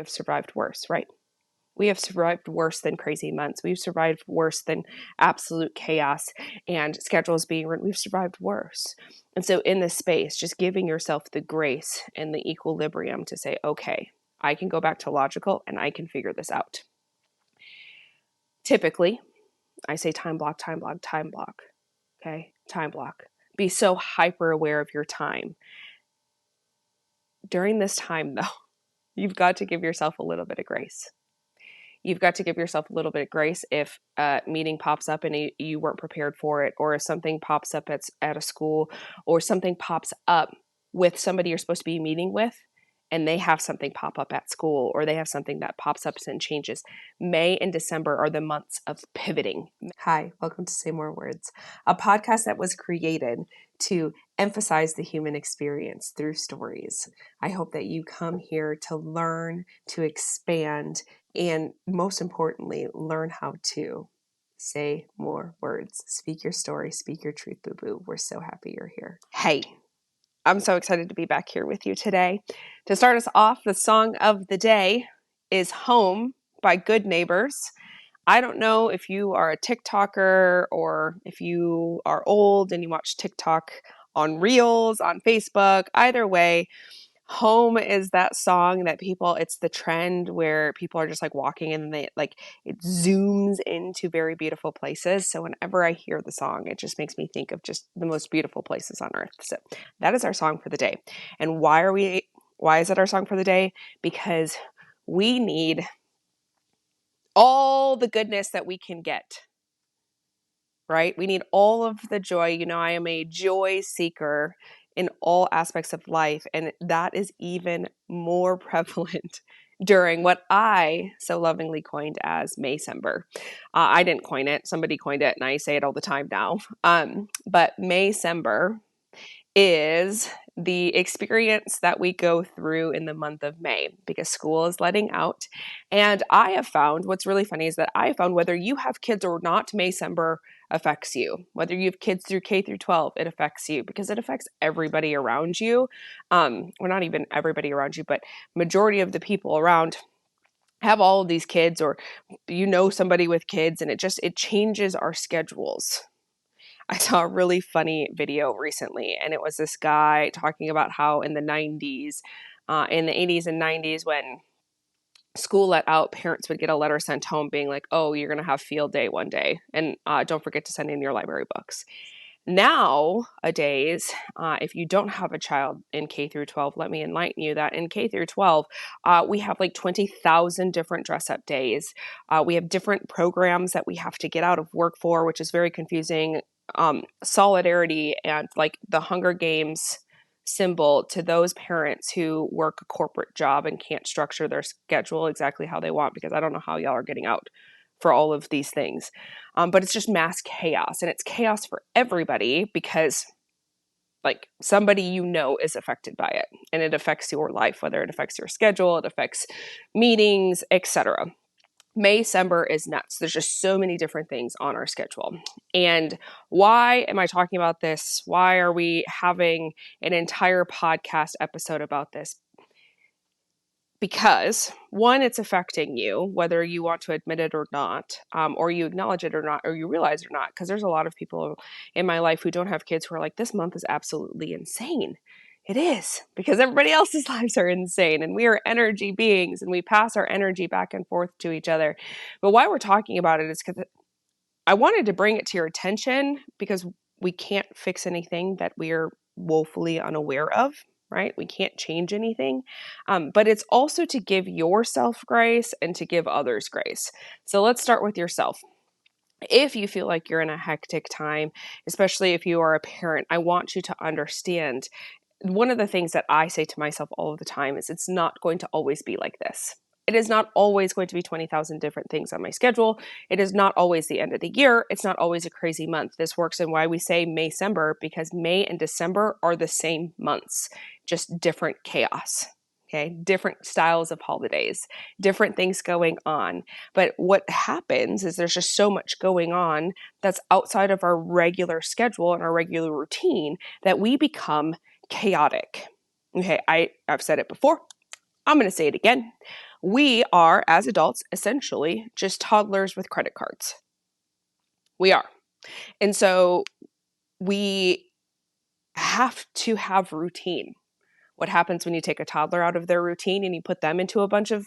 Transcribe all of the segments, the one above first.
have survived worse, right? We have survived worse than crazy months. We've survived worse than absolute chaos and schedules being written. We've survived worse. And so in this space, just giving yourself the grace and the equilibrium to say, okay, I can go back to logical and I can figure this out. Typically, I say time block, time block, time block. Okay, time block. Be so hyper aware of your time. During this time, though, you've got to give yourself a little bit of grace. You've got to give yourself a little bit of grace if a meeting pops up and you weren't prepared for it, or if something pops up at a school, or something pops up with somebody you're supposed to be meeting with, and they have something pop up at school, or they have something that pops up and changes. May and December are the months of pivoting. Hi, welcome to Say More Words, a podcast that was created to emphasize the human experience through stories. I hope that you come here to learn, to expand, and most importantly, learn how to say more words. Speak your story, speak your truth, boo-boo. We're so happy you're here. Hey, I'm so excited to be back here with you today. To start us off, the song of the day is Home by Good Neighbors. I don't know if you are a TikToker or if you are old and you watch TikTok on Reels, on Facebook. Either way, Home is that song that it's the trend where people are just like walking and it zooms into very beautiful places. So whenever I hear the song, it just makes me think of just the most beautiful places on earth. So that is our song for the day. And why is it our song for the day? Because we need all the goodness that we can get, right? We need all of the joy. I am a joy seeker in all aspects of life, and that is even more prevalent during what I so lovingly coined as Maycember. I didn't coin it. Somebody coined it, and I say it all the time now. But Maycember is the experience that we go through in the month of May because school is letting out. And I have found, what's really funny is that I have found whether you have kids or not, Maycember affects you. Whether you have kids through K through 12, it affects you because it affects everybody around you. Well, not even everybody around you, but majority of the people around have all of these kids, or somebody with kids, and it changes our schedules. I saw a really funny video recently, and it was this guy talking about how in the 80s and 90s, when school let out, parents would get a letter sent home being like, oh, you're going to have field day one day, and don't forget to send in your library books. Nowadays, if you don't have a child in K through 12, let me enlighten you that in K through 12, we have like 20,000 different dress-up days. We have different programs that we have to get out of work for, which is very confusing. Solidarity and like the Hunger Games symbol to those parents who work a corporate job and can't structure their schedule exactly how they want, because I don't know how y'all are getting out for all of these things. But it's just mass chaos, and it's chaos for everybody because like somebody is affected by it, and it affects your life, whether it affects your schedule, it affects meetings, etc. Maycember is nuts. There's just so many different things on our schedule. And why am I talking about this? Why are we having an entire podcast episode about this? Because one, it's affecting you, whether you want to admit it or not, or you acknowledge it or not, or you realize it or not. Because there's a lot of people in my life who don't have kids who are like, this month is absolutely insane. It is, because everybody else's lives are insane, and we are energy beings, and we pass our energy back and forth to each other. But why we're talking about it is because I wanted to bring it to your attention, because we can't fix anything that we're woefully unaware of, right? We can't change anything. But it's also to give yourself grace and to give others grace. So let's start with yourself. If you feel like you're in a hectic time, especially if you are a parent, I want you to understand one of the things that I say to myself all of the time is it's not going to always be like this. It is not always going to be 20,000 different things on my schedule. It is not always the end of the year. It's not always a crazy month. This works in why we say Maycember, because May and December are the same months, just different chaos. Okay, different styles of holidays, different things going on. But what happens is there's just so much going on that's outside of our regular schedule and our regular routine that we become chaotic. Okay, I've said it before. I'm going to say it again. We are, as adults, essentially just toddlers with credit cards. We are. And so we have to have routine. What happens when you take a toddler out of their routine and you put them into a bunch of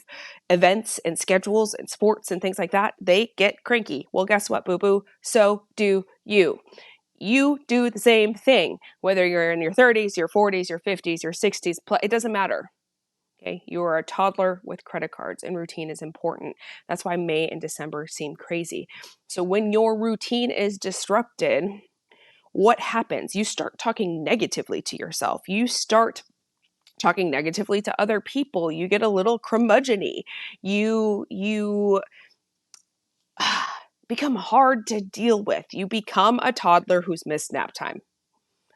events and schedules and sports and things like that? They get cranky. Well, guess what, boo-boo? So do you. You do the same thing, whether you're in your 30s, your 40s, your 50s, your 60s, it doesn't matter. Okay, you are a toddler with credit cards, and routine is important. That's why May and December seem crazy. So when your routine is disrupted, what happens? You start talking negatively to yourself. You start talking negatively to other people. You get a little curmudgeon-y. You become hard to deal with. You become a toddler who's missed nap time.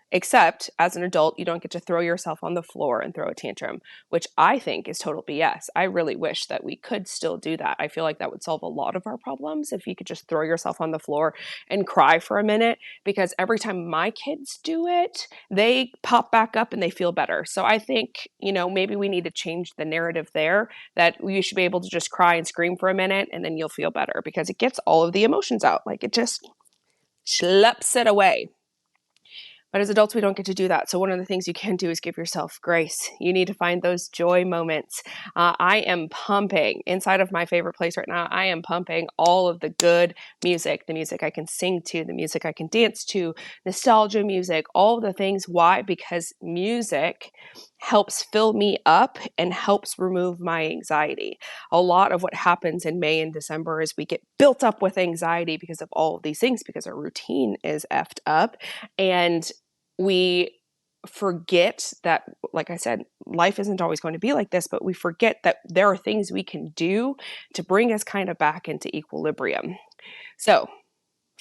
Except as an adult, you don't get to throw yourself on the floor and throw a tantrum, which I think is total BS. I really wish that we could still do that. I feel like that would solve a lot of our problems if you could just throw yourself on the floor and cry for a minute, because every time my kids do it, they pop back up and they feel better. So I think, maybe we need to change the narrative there, that you should be able to just cry and scream for a minute and then you'll feel better, because it gets all of the emotions out. Like, it just schleps it away. But as adults, we don't get to do that. So one of the things you can do is give yourself grace. You need to find those joy moments. I am pumping inside of my favorite place right now. I am pumping all of the good music, the music I can sing to, the music I can dance to, nostalgia music, all the things. Why? Because music helps fill me up and helps remove my anxiety. A lot of what happens in May and December is we get built up with anxiety because of all of these things, because our routine is effed up. And we forget that, like I said, life isn't always going to be like this, but we forget that there are things we can do to bring us kind of back into equilibrium. So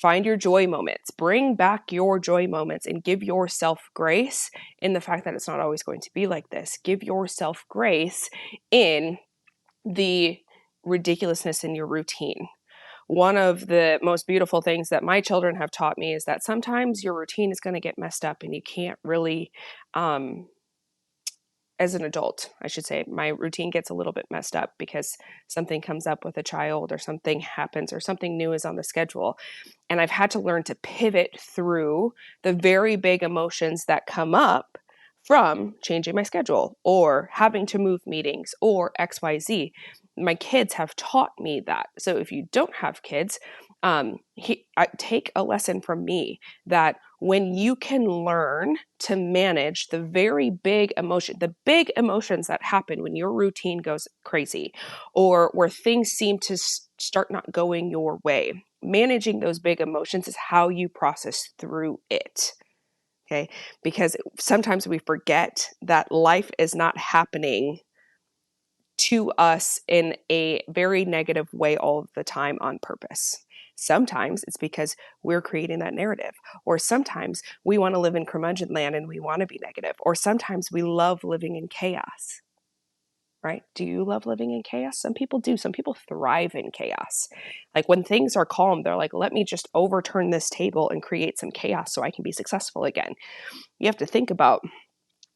find your joy moments, bring back your joy moments, and give yourself grace in the fact that it's not always going to be like this. Give yourself grace in the ridiculousness in your routine. One of the most beautiful things that my children have taught me is that sometimes your routine is going to get messed up and you can't really, as an adult, I should say, my routine gets a little bit messed up because something comes up with a child or something happens or something new is on the schedule. And I've had to learn to pivot through the very big emotions that come up from changing my schedule or having to move meetings or XYZ. My kids have taught me that. So if you don't have kids, take a lesson from me that when you can learn to manage the very big the big emotions that happen when your routine goes crazy or where things seem to start not going your way, managing those big emotions is how you process through it. Okay? Because sometimes we forget that life is not happening to us in a very negative way all of the time on purpose. Sometimes it's because we're creating that narrative, or sometimes we want to live in curmudgeon land and we want to be negative, or sometimes we love living in chaos, right? Do you love living in chaos? Some people do. Some people thrive in chaos. Like when things are calm, they're like, let me just overturn this table and create some chaos so I can be successful again. You have to think about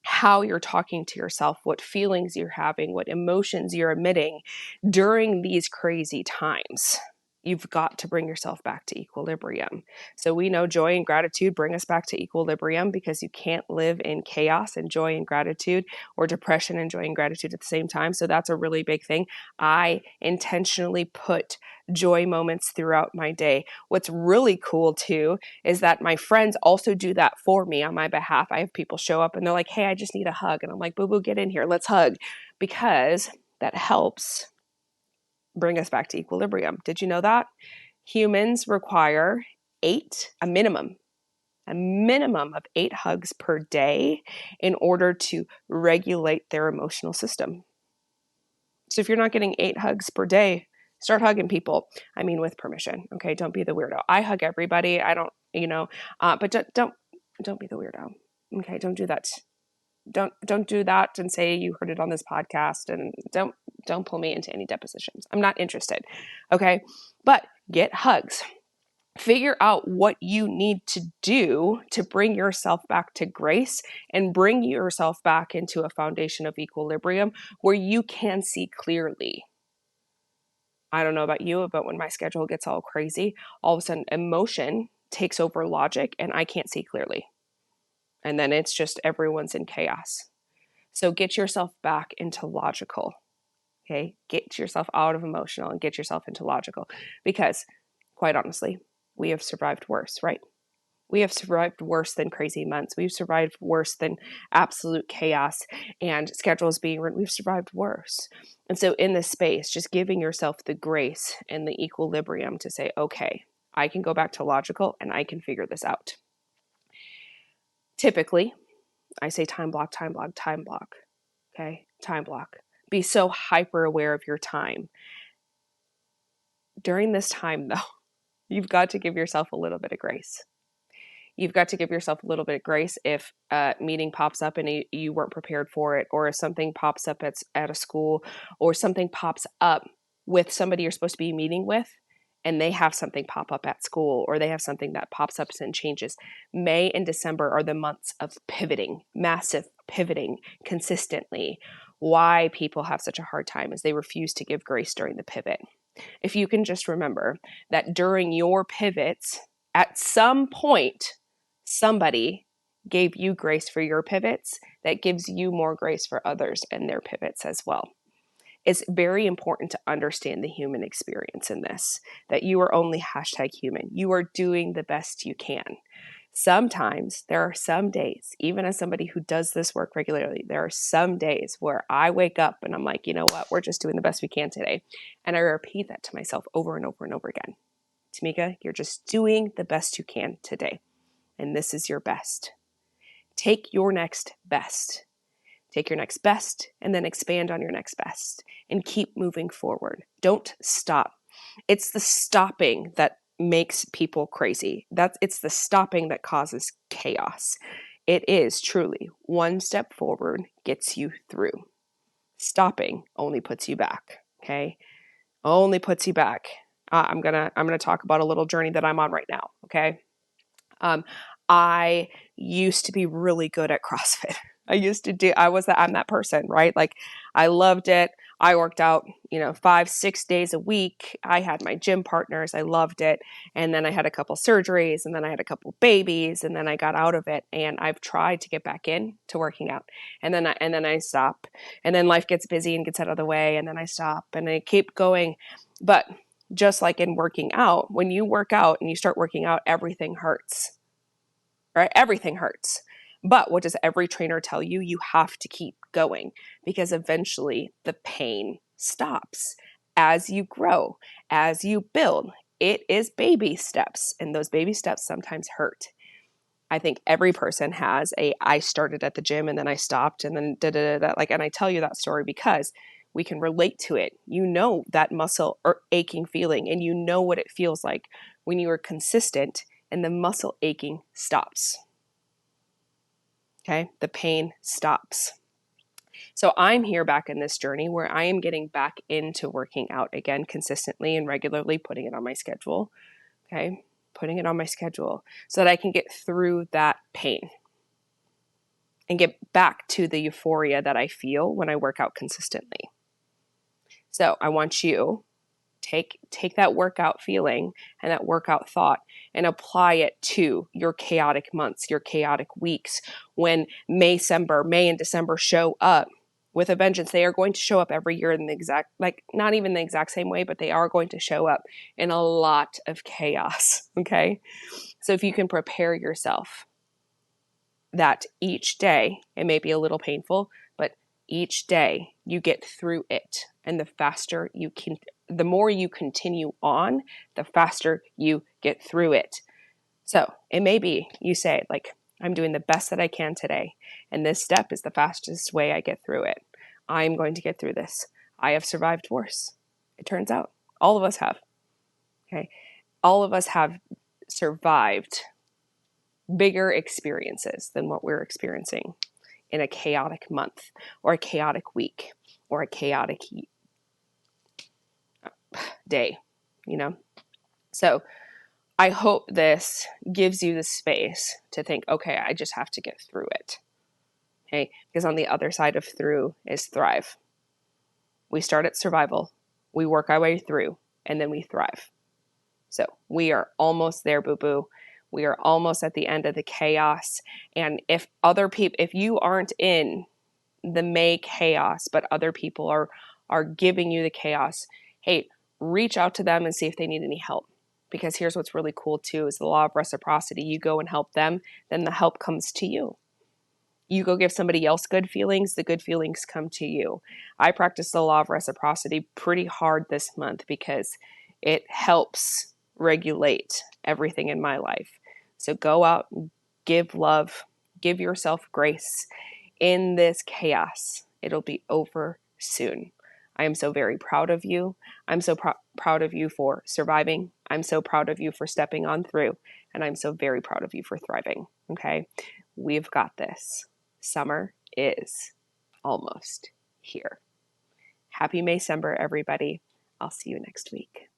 how you're talking to yourself, what feelings you're having, what emotions you're emitting during these crazy times. You've got to bring yourself back to equilibrium. So we know joy and gratitude bring us back to equilibrium, because you can't live in chaos and joy and gratitude, or depression and joy and gratitude at the same time. So that's a really big thing. I intentionally put joy moments throughout my day. What's really cool too is that my friends also do that for me on my behalf. I have people show up and they're like, hey, I just need a hug. And I'm like, boo boo, get in here, let's hug, because that helps bring us back to equilibrium. Did you know that? Humans require a minimum of 8 hugs per day in order to regulate their emotional system. So if you're not getting 8 hugs per day, start hugging people. I mean, with permission. Okay, don't be the weirdo. I hug everybody. I don't, but don't be the weirdo. Okay, don't do that. Don't do that and say you heard it on this podcast, and don't pull me into any depositions. I'm not interested. Okay, but get hugs. Figure out what you need to do to bring yourself back to grace and bring yourself back into a foundation of equilibrium where you can see clearly. I don't know about you, but when my schedule gets all crazy, all of a sudden emotion takes over logic and I can't see clearly. And then it's just everyone's in chaos. So get yourself back into logical. Okay. Get yourself out of emotional and get yourself into logical, because quite honestly, we have survived worse, right? We have survived worse than crazy months. We've survived worse than absolute chaos and schedules being written. We've survived worse. And so in this space, just giving yourself the grace and the equilibrium to say, okay, I can go back to logical and I can figure this out. Typically, I say time block, time block, time block. Okay, time block. Be so hyper aware of your time. During this time, though, you've got to give yourself a little bit of grace. You've got to give yourself a little bit of grace if a meeting pops up and you weren't prepared for it, or if something pops up at a school, or something pops up with somebody you're supposed to be meeting with, and they have something pop up at school, or they have something that pops up and changes. May and December are the months of pivoting, massive pivoting consistently. Why people have such a hard time is they refuse to give grace during the pivot. If you can just remember that during your pivots, at some point, somebody gave you grace for your pivots, that gives you more grace for others and their pivots as well. It's very important to understand the human experience in this, that you are only #human. You are doing the best you can. Sometimes there are some days, even as somebody who does this work regularly, there are some days where I wake up and I'm like, you know what, we're just doing the best we can today. And I repeat that to myself over and over and over again. Tamika, you're just doing the best you can today. And this is your best. Take your next best. Take your next best and then expand on your next best and keep moving forward. Don't stop. It's the stopping that makes people crazy. It's the stopping that causes chaos. It is truly one step forward gets you through. Stopping only puts you back. Okay? Only puts you back. I'm gonna talk about a little journey that I'm on right now. Okay? I used to be really good at CrossFit. I'm that person, right? Like I loved it. I worked out, 5-6 days a week. I had my gym partners. I loved it. And then I had a couple surgeries, and then I had a couple babies, and then I got out of it. And I've tried to get back in to working out. And then I stop. And then life gets busy and gets out of the way. And then I stop and I keep going. But just like in working out, when you work out and you start working out, everything hurts. Right? Everything hurts. But what does every trainer tell you? You have to keep going, because eventually the pain stops as you grow, as you build. It is baby steps, and those baby steps sometimes hurt. I think every person has I started at the gym and then I stopped and then and I tell you that story because we can relate to it. You know that muscle or aching feeling, and you know what it feels like when you are consistent and the muscle aching stops. Okay, the pain stops. So I'm here back in this journey where I am getting back into working out again consistently and regularly, putting it on my schedule. Okay, putting it on my schedule so that I can get through that pain and get back to the euphoria that I feel when I work out consistently. So I want you take that workout feeling and that workout thought and apply it to your chaotic months, your chaotic weeks. When May and December show up with a vengeance, they are going to show up every year in the exact, not even the exact same way, but they are going to show up in a lot of chaos. Okay. So if you can prepare yourself that each day, it may be a little painful, but each day you get through it. And the more you continue on, the faster you get through it. So it may be, you say, I'm doing the best that I can today, and this step is the fastest way I get through it. I'm going to get through this. I have survived worse. It turns out all of us have. Okay. All of us have survived bigger experiences than what we're experiencing in a chaotic month or a chaotic week or a chaotic day, So I hope this gives you the space to think, okay, I just have to get through it. Okay. Because on the other side of through is thrive. We start at survival. We work our way through. and then we thrive. So we are almost there, boo-boo. We are almost at the end of the chaos. And if you aren't in the May chaos, but other people are giving you the chaos, hey, reach out to them and see if they need any help. Because here's what's really cool too, is the law of reciprocity. You go and help them, then the help comes to you. You go give somebody else good feelings, the good feelings come to you. I practice the law of reciprocity pretty hard this month because it helps regulate everything in my life. So go out, give love, give yourself grace in this chaos. It'll be over soon. I am so very proud of you. I'm so proud of you for surviving. I'm so proud of you for stepping on through. And I'm so very proud of you for thriving. Okay? We've got this. Summer is almost here. Happy Maycember, everybody. I'll see you next week.